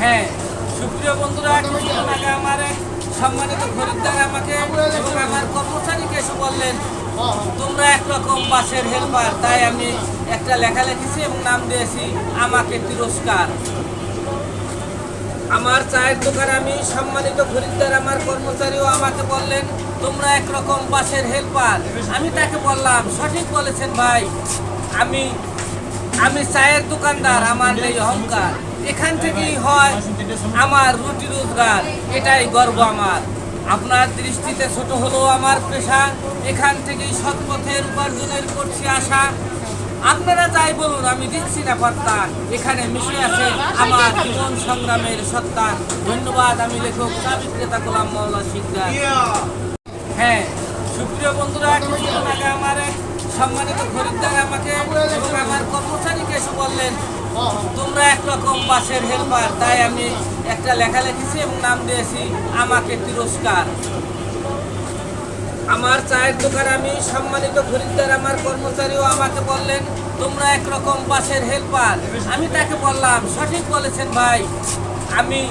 হ্যাঁ, সুপ্রিয় বন্ধুরা, কিছুক্ষণ আগে আমার এক সম্মানিত খরিদ্দার আমাকে এবং আমার কর্মচারীকে এসে বললেন, তোমরা একরকম বাসের হেল্পার। তাই আমি একটা লেখা লিখেছি এবং নাম দিয়েছি আমাকে তিরস্কার। আমার চায়ের দোকান আমি সম্মানিত খরিদ্দার আমার কর্মচারীও আমাকে বললেন, তোমরা একরকম বাসের হেল্পার। আমি তাকে বললাম, সঠিক বলেছেন ভাই, আমি আমি চায়ের দোকানদার, আমার নেই অহংকার। এখান থেকেই হয় আমার রুটি রোজগার, এটাই গর্ব আমার। আপনার দৃষ্টিতে ছোট হলেও আমার পেশা, এখান থেকেই সৎ পথের উপার্জনের করছি আশা। আপনারা যাই বলুন, আমি দিচ্ছি না পাত্তা, এখানে মিশে আছে আমার জীবন সংগ্রামের সত্তা। ধন্যবাদ। আমি লেখক চা বিক্রেতা গোলাম মাওলা শিকদার। হ্যাঁ, সুপ্রিয় বন্ধুরা, কিছুক্ষণ আগে আমার এক সম্মানিত খরিদ্দার আমাকে এবং আমার কর্মচারীকে এসে বললেন, তোমরা একরকম বাসের হেল্পার। তাই আমি একটা লেখা লিখেছি এবং নাম দিয়েছি আমাকে তিরস্কার। আমার চায়ের দোকান আমি সম্মানিত খরিদ্দার আমার কর্মচারীও আমাকে বললেন, তোমরা একরকম বাসের হেল্পার। আমি তাকে বললাম, সঠিক বলেছেন ভাই, আমি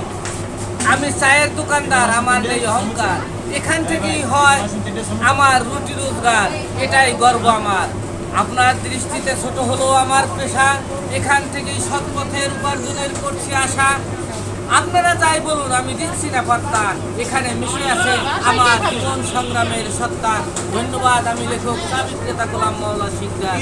আমি চায়ের দোকানদার, আমার নেই অহংকার। এখান থেকেই হয় আমার রুটি রোজগার, এটাই গর্ব আমার। আপনার দৃষ্টিতে ছোট হলেও আমার পেশা, এখান থেকেই সৎ পথের উপার্জনের করছি আশা। আপনারা যাই বলুন, আমি দিচ্ছি না পাত্তা, এখানে মিশে আছে আমার জীবন সংগ্রামের সত্তা। ধন্যবাদ। আমি লেখক চা বিক্রেতা গোলাম মাওলা শিকদার।